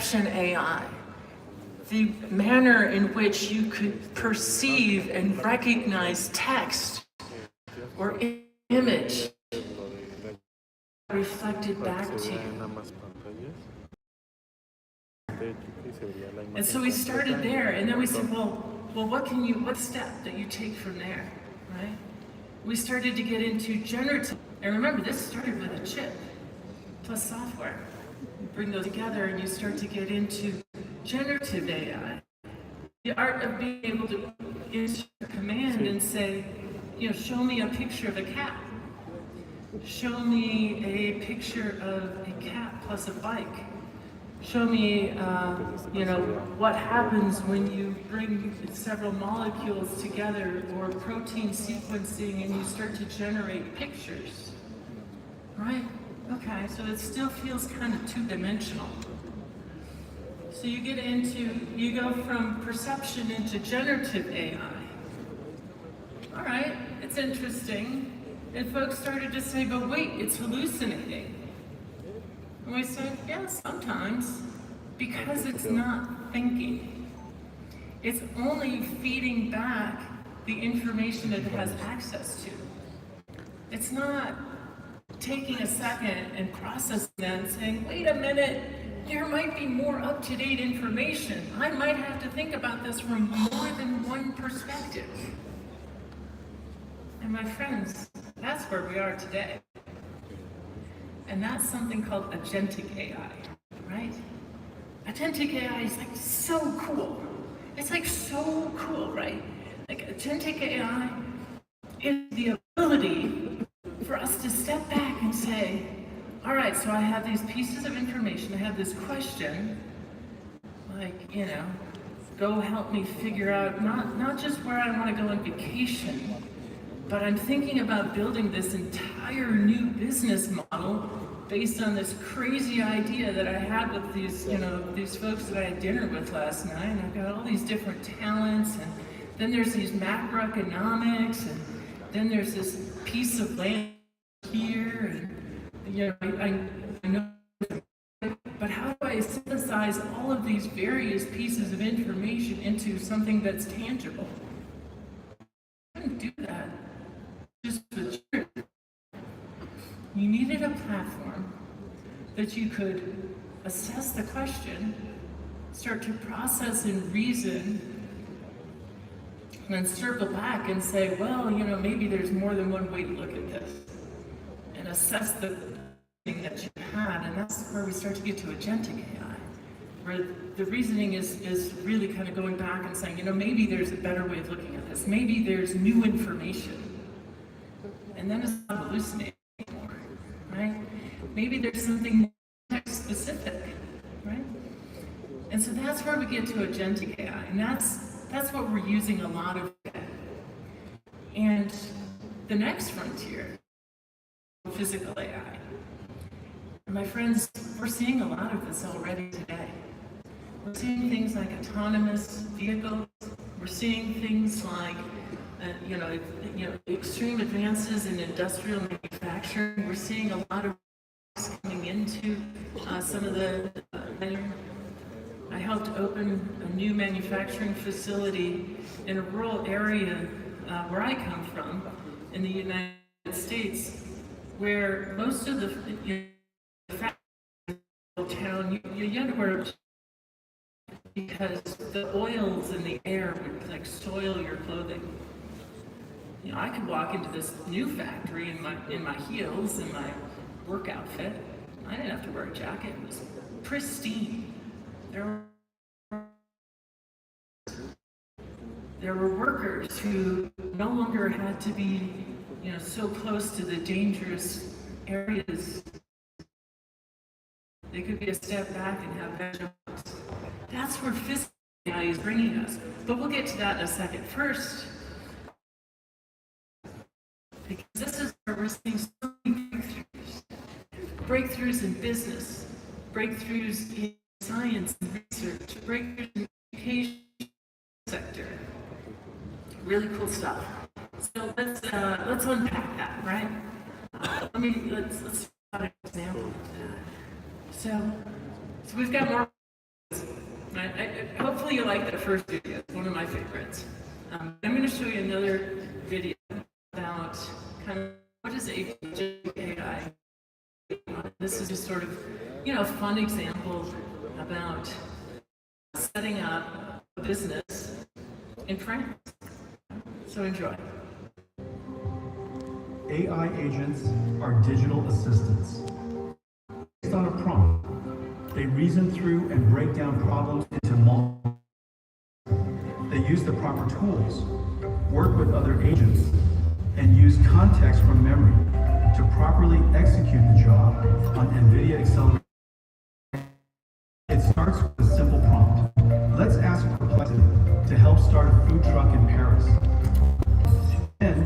perception AI, the manner in which you could perceive and recognize text or image reflected back to you. And so we started there, and then we said, well, what step that you take from there, right? We started to get into generative, and remember, this started with a chip plus software. You bring those together, and you start to get into generative AI, the art of being able to insert a command and say, show me a picture of a cat. Show me a picture of a cat plus a bike. Show me, what happens when you bring several molecules together, or protein sequencing, and you start to generate pictures, right? Okay, so it still feels kind of two-dimensional. So you go from perception into generative AI. All right, it's interesting. And folks started to say, but wait, it's hallucinating. And we said, yeah, sometimes, because it's not thinking. It's only feeding back the information that it has access to. It's not taking a second and processing that and saying, wait a minute, there might be more up-to-date information. I might have to think about this from more than one perspective. And my friends, that's where we are today. And that's something called agentic AI, right? Agentic AI is like so cool. It's like so cool, right? Like agentic AI is the ability for us to step back and say, all right, so I have these pieces of information, I have this question, like, go help me figure out not just where I want to go on vacation, but I'm thinking about building this entire new business model based on this crazy idea that I had with these folks that I had dinner with last night. And I've got all these different talents, and then there's these macroeconomics, and then there's this piece of land here, and I know, but how do I synthesize all of these various pieces of information into something that's tangible? I couldn't do that. Just with truth. You needed a platform that you could assess the question, start to process and reason, and then circle back and say, well, maybe there's more than one way to look at this, and assess the thing that you had. And that's where we start to get to agentic AI, where the reasoning is really kind of going back and saying, maybe there's a better way of looking at this. Maybe there's new information. And then it's not hallucinating anymore, right? Maybe there's something text specific, right? And so that's where we get to agentic AI, and that's what we're using a lot of today. And the next frontier, physical AI. And my friends, we're seeing a lot of this already today. We're seeing things like autonomous vehicles. We're seeing things like extreme advances in industrial manufacturing. We're seeing a lot of coming into some of the. I helped open a new manufacturing facility in a rural area where I come from, in the United States, where most of the town you had to wear, because the oils in the air would like soil your clothing. I could walk into this new factory in my heels, in my work outfit. I didn't have to wear a jacket. It was pristine. There were workers who no longer had to be, so close to the dangerous areas. They could be a step back and have better jobs. That's where physical AI is bringing us. But we'll get to that in a second. First, because this is where we're seeing so many breakthroughs. Breakthroughs in business, breakthroughs in science and research, breakthroughs in the education sector. Really cool stuff. So let's unpack that, right? Let's have an example of that. So we've got more Hopefully you like that first video. It's one of my favorites. I'm going to show you another video about kind of what is AI. This is just sort of, a fun example about setting up a business in France. So enjoy. AI agents are digital assistants. Based on a prompt, they reason through and break down problems into multiple. They use the proper tools, work with other agents, and use context from memory to properly execute the job on NVIDIA accelerator. It starts with a simple prompt. Let's ask Perplexity to help start a food truck in Paris. Then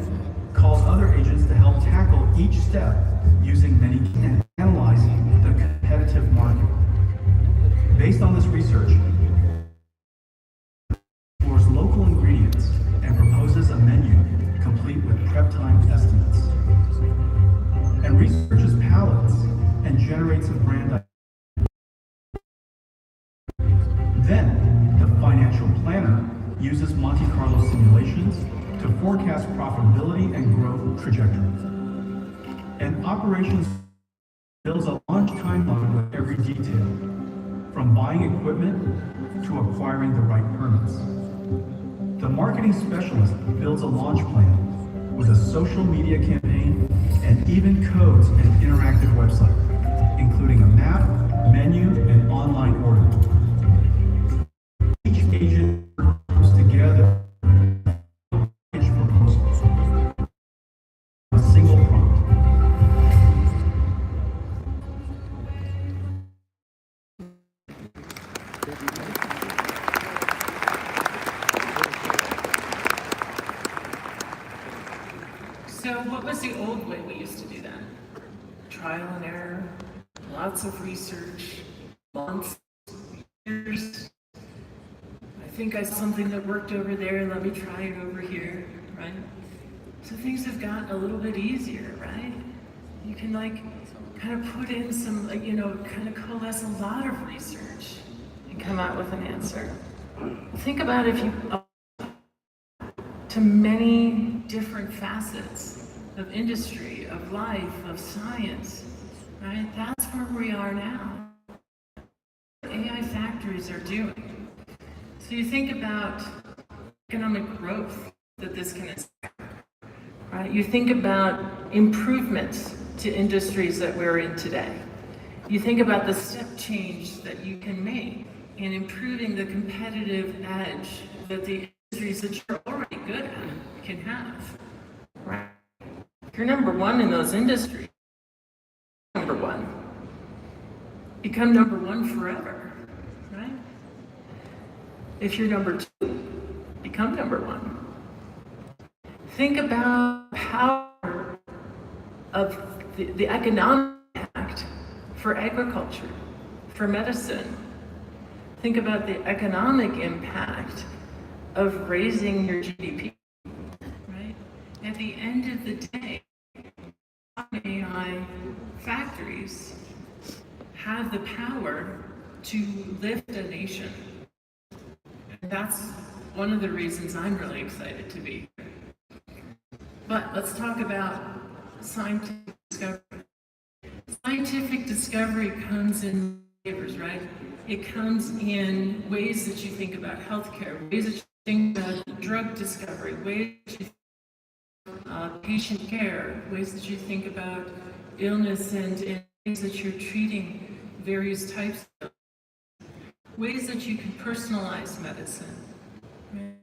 calls other agents to help tackle each step using many and analyzing the competitive market. Based on this research, explores local ingredients and proposes a menu complete with prep time estimates. And researches palettes and generates a brand idea. Then, the financial planner uses Monte Carlo simulations to forecast profitability and growth trajectories. And operations builds a launch timeline with every detail, from buying equipment to acquiring the right permits. The marketing specialist builds a launch plan with a social media campaign and even codes an interactive website, including a map, menu, and online ordering. Each agent comes together proposals, a single prompt. So what was the old way we used to do that? Trial and error, lots of research, months, years. I think I saw something that worked over there, let me try it over here, right? So things have gotten a little bit easier, right? You can kind of put in some, kind of coalesce a lot of research and come out with an answer. Think about if you to many different facets of industry, of life, of science, right? That's where we are now. AI factories are doing. So you think about economic growth that this can inspire, right? You think about improvements to industries that we're in today. You think about the step change that you can make in improving the competitive edge that the industries that you're already good at can have, right? If you're number one in those industries, number one, become number one forever, right? If you're number two, become number one. Think about the power of the economic impact for agriculture, for medicine. Think about the economic impact of raising your GDP, right? At the end of the day, AI factories have the power to lift a nation. And that's one of the reasons I'm really excited to be here. But let's talk about scientific discovery. Scientific discovery comes in flavors, right? It comes in ways that you think about healthcare, ways that you think about drug discovery, ways that you think about patient care, ways that you think about illness and ways that you're treating various types of ways that you can personalize medicine, right?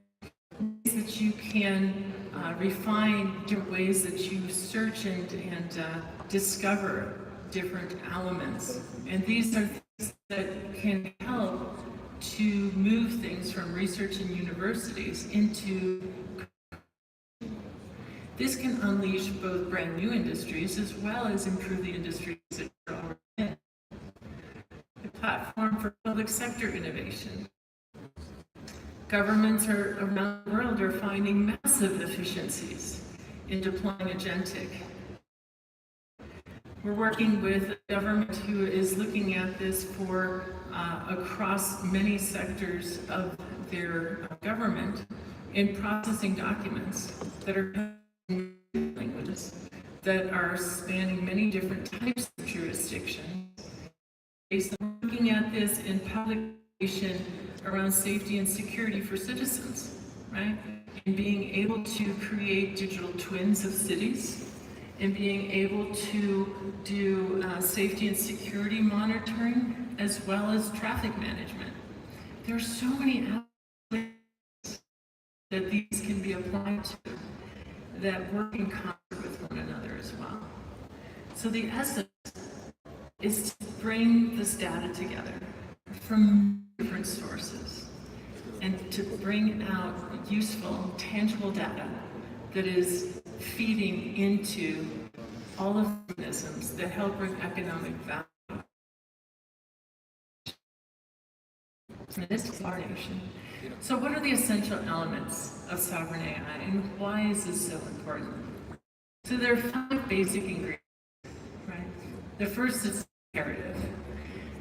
Ways that you can refine different ways that you search and discover different elements. And these are things that can help to move things from research in universities into. This can unleash both brand new industries as well as improve the industries that are already in. A platform for public sector innovation. Governments around the world are finding massive efficiencies in deploying agentic. We're working with a government who is looking at this for across many sectors of their government in processing documents that are in languages that are spanning many different types of jurisdictions. Based on looking at this in public relation around safety and security for citizens, right? And being able to create digital twins of cities, and being able to do safety and security monitoring, as well as traffic management. There are so many aspects that these can be applied to that work in concert with one another as well. So the essence is to bring this data together from different sources and to bring out useful, tangible data that is feeding into all of the mechanisms that help bring economic value. This is our nation. So what are the essential elements of sovereign AI, and why is this so important? So there are 5 basic ingredients, right? The first is imperative.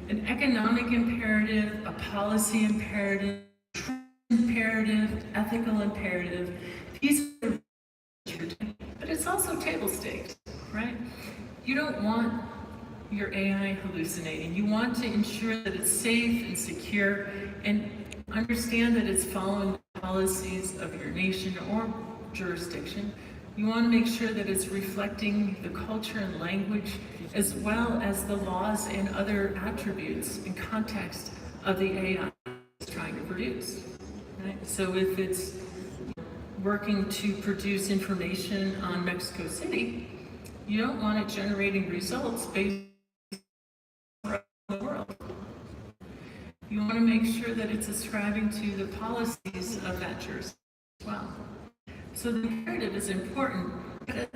An economic imperative, a policy imperative, imperative, ethical imperative. These are, but it's also table stakes, right? You don't want your AI hallucinating. You want to ensure that it's safe and secure, and understand that it's following the policies of your nation or jurisdiction. You want to make sure that it's reflecting the culture and language, as well as the laws and other attributes and context of the AI it's trying to produce. Right? So if it's working to produce information on Mexico City, you don't want it generating results based around the world. You want to make sure that it's ascribing to the policies of that jurisdiction as well. So the imperative is important, but I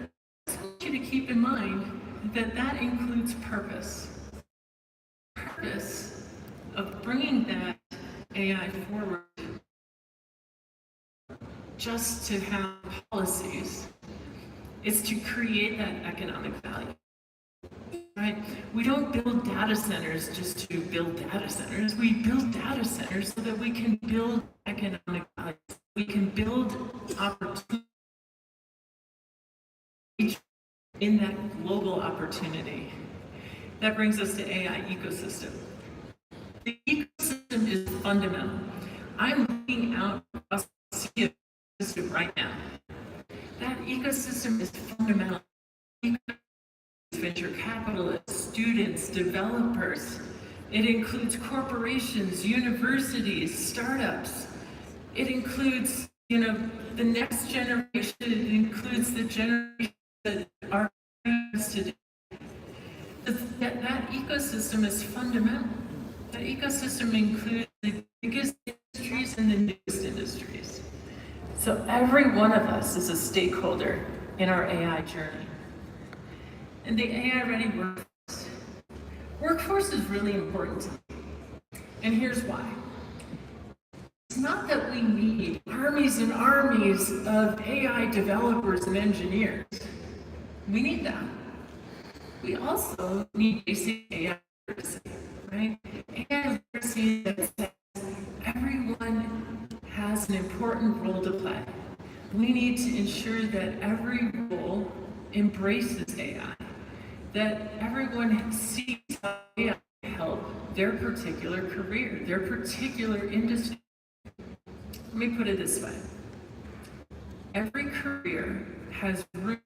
want you to keep in mind that that includes purpose. Purpose of bringing that AI forward just to have policies is to create that economic value. Right? We don't build data centers just to build data centers. We build data centers so that we can build economic value. We can build opportunity in that global opportunity. That brings us to AI ecosystem. The ecosystem is fundamental. I'm looking out across the sea of ecosystem right now. That ecosystem is fundamental. Venture capitalists, students, developers. It includes corporations, universities, startups. It includes, the next generation. It includes the generation that are today. That ecosystem is fundamental. That ecosystem includes the biggest industries and the newest industries. So every one of us is a stakeholder in our AI journey. And the AI-ready workforce. Workforce is really important to me. And here's why. It's not that we need armies and armies of AI developers and engineers. We need that. We also need basic AI literacy, right? AI literacy that says everyone has an important role to play. We need to ensure that every role embraces AI, that everyone sees how AI can help their particular career, their particular industry. Let me put it this way. Every career has room.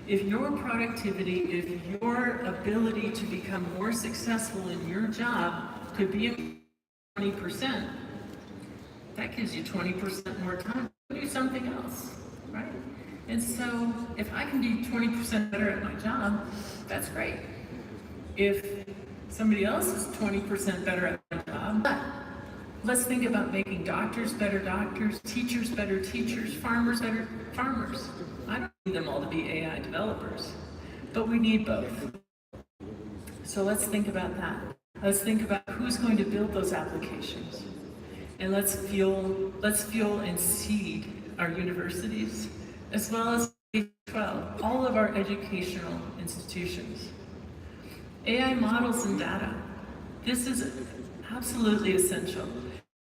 If your productivity, if your ability to become more successful in your job could be 20%, that gives you 20% more time to do something else, right? And so if I can be 20% better at my job, that's great. If somebody else is 20% better at my job, let's think about making doctors better doctors, teachers better teachers, farmers better farmers. I don't need them all to be AI developers, but we need both. So let's think about that. Let's think about who's going to build those applications. And let's fuel and seed our universities, as well as K-12, all of our educational institutions. AI models and data. This is absolutely essential.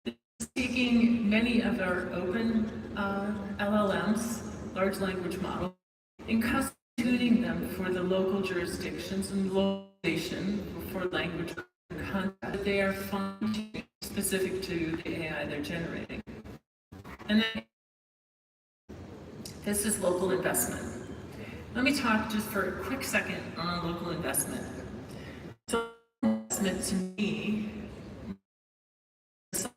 It's taking many of our open LLMs, large language models, and custom-tuning them for the local jurisdictions and localization for language content that they are fine-tuned specific to the AI they're generating. And then this is local investment. Let me talk just for a quick second on local investment. So investment to me is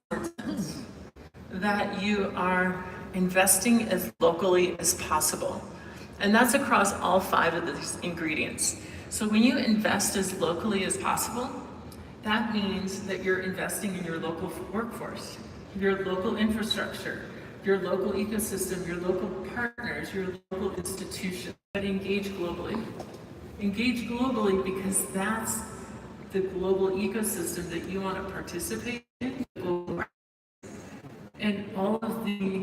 that you are investing as locally as possible. And that's across all 5 of these ingredients. So when you invest as locally as possible, that means that you're investing in your local workforce, your local infrastructure, your local ecosystem, your local partners, your local institutions, but engage globally. Engage globally because that's the global ecosystem that you want to participate in, and all of the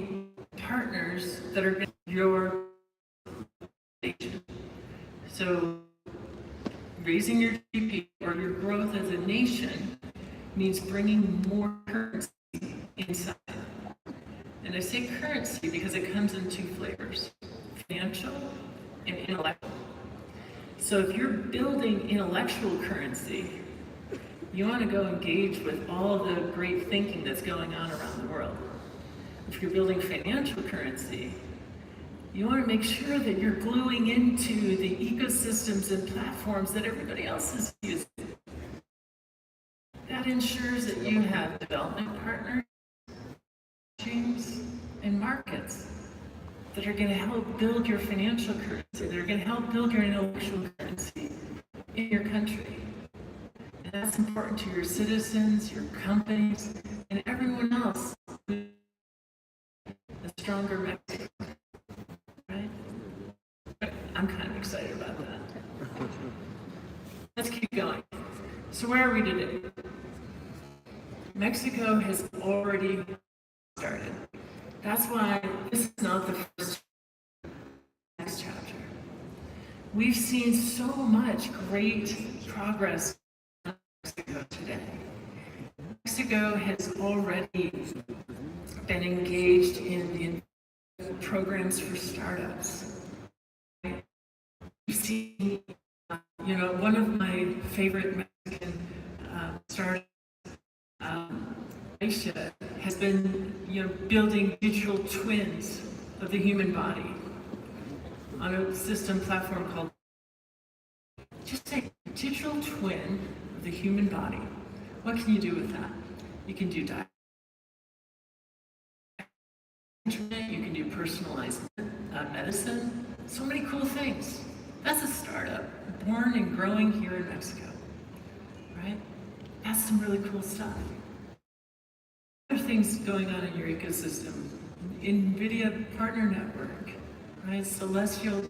partners that are in your nation. So raising your GDP or your growth as a nation means bringing more currency inside. And I say currency because it comes in 2 flavors, financial and intellectual. So if you're building intellectual currency, you want to go engage with all the great thinking that's going on around the world. If you're building financial currency, you want to make sure that you're gluing into the ecosystems and platforms that everybody else is using. That ensures that you have development partners, streams, and markets that are going to help build your financial currency, that are going to help build your intellectual currency in your country. And that's important to your citizens, your companies, and everyone else. A stronger Mexico, right? I'm kind of excited about that. Let's keep going. So where are we today? Mexico has already started. That's why this is not the first next chapter. We've seen so much great progress in Mexico today. Mexico has already been engaged in the programs for startups. We've seen, one of my favorite Mexican startups, Alicia, has been, building digital twins of the human body on a system platform called. Just take a digital twin of the human body. What can you do with that? You can do diet. You can do personalized medicine. So many cool things. That's a startup born and growing here in Mexico, right? That's some really cool stuff. Other things going on in your ecosystem. NVIDIA Partner Network, right? Celestial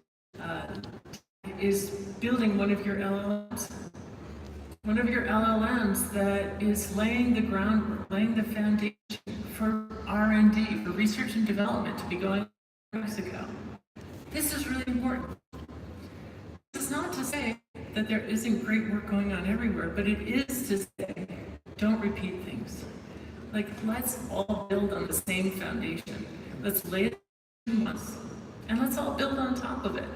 is building one of your LLMs. One of your LLMs that is laying the groundwork, laying the foundation for R&D, for research and development to be going on in Mexico. This is really important. This is not to say that there isn't great work going on everywhere, but it is to say, don't repeat things. Like, let's all build on the same foundation. Let's lay it once, and let's all build on top of it,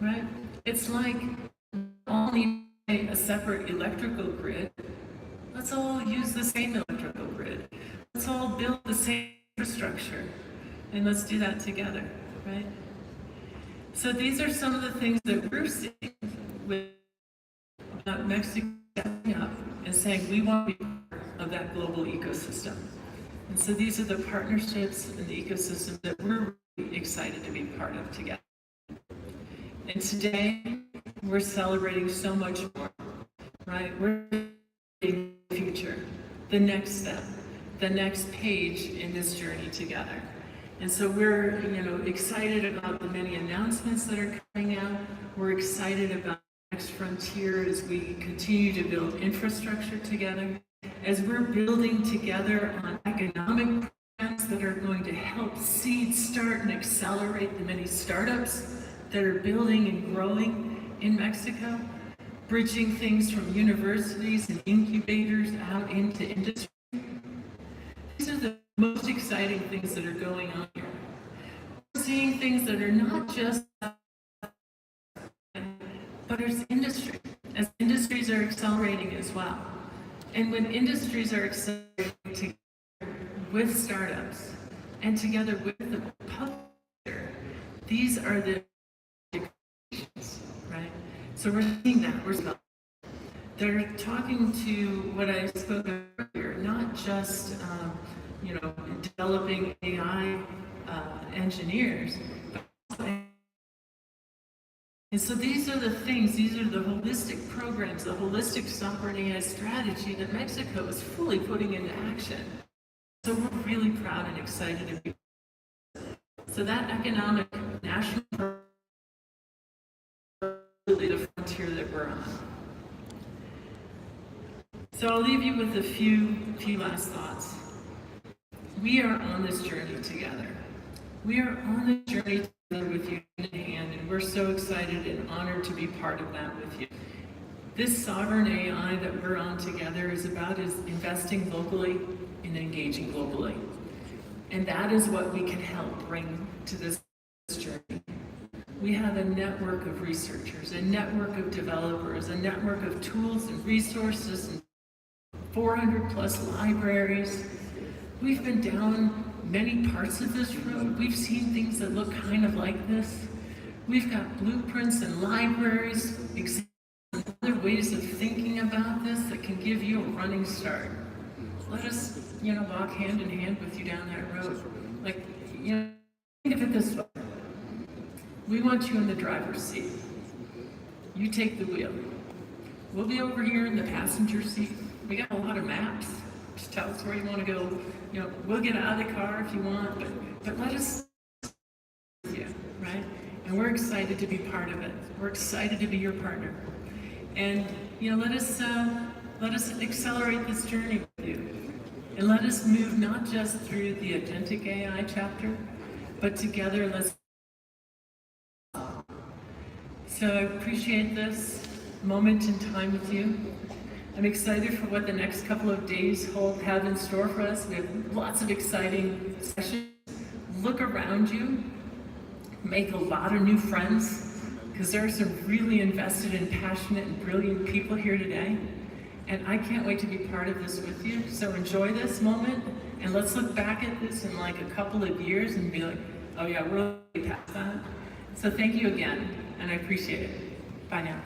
right? It's like all need a separate electrical grid. Let's all use the same electrical grid. Let's all build the same infrastructure, and let's do that together, right? So these are some of the things that we're seeing with Mexico stepping up and saying we want to be part of that global ecosystem. And so these are the partnerships and the ecosystem that we're really excited to be part of together. And today, we're celebrating so much more, right? We're in the future, the next step, the next page in this journey together. And so we're, excited about the many announcements that are coming out. We're excited about the next frontier as we continue to build infrastructure together, as we're building together on economic programs that are going to help seed, start, and accelerate the many startups that are building and growing in Mexico. bridging things from universities and incubators out into industry. These are the most exciting things that are going on here. We're seeing things that are not just, but it's industry, as industries are accelerating as well. And when industries are accelerating together with startups and together with the public sector, these are the right? So we're seeing that. They're talking to what I spoke of earlier, not just developing AI engineers. And so these are the things, these are the holistic programs, the holistic sovereign AI strategy that Mexico is fully putting into action. So we're really proud and excited to be. So that economic national program is really the frontier that we're on. So I'll leave you with a few last thoughts. We are on this journey together. We are on this journey together with you in hand, and we're so excited and honored to be part of that with you. This sovereign AI that we're on together is about investing locally and engaging globally. And that is what we can help bring to this journey. We have a network of researchers, a network of developers, a network of tools and resources, and 400 plus libraries. We've been down many parts of this road. We've seen things that look kind of like this. We've got blueprints and libraries, examples and other ways of thinking about this that can give you a running start. Let us, walk hand in hand with you down that road. Think of it this way. We want you in the driver's seat. You take the wheel. We'll be over here in the passenger seat. We got a lot of maps. Just tell us where you want to go. We'll get out of the car if you want, but let us, right? And we're excited to be part of it. We're excited to be your partner. And let us accelerate this journey with you. And let us move not just through the agentic AI chapter, but together let's. So I appreciate this moment in time with you. I'm excited for what the next couple of days have in store for us. We have lots of exciting sessions. Look around you, make a lot of new friends, because there are some really invested and passionate and brilliant people here today. And I can't wait to be part of this with you. So enjoy this moment, and let's look back at this in like a couple of years and be like, oh yeah, we're really past that. So thank you again, and I appreciate it. Bye now.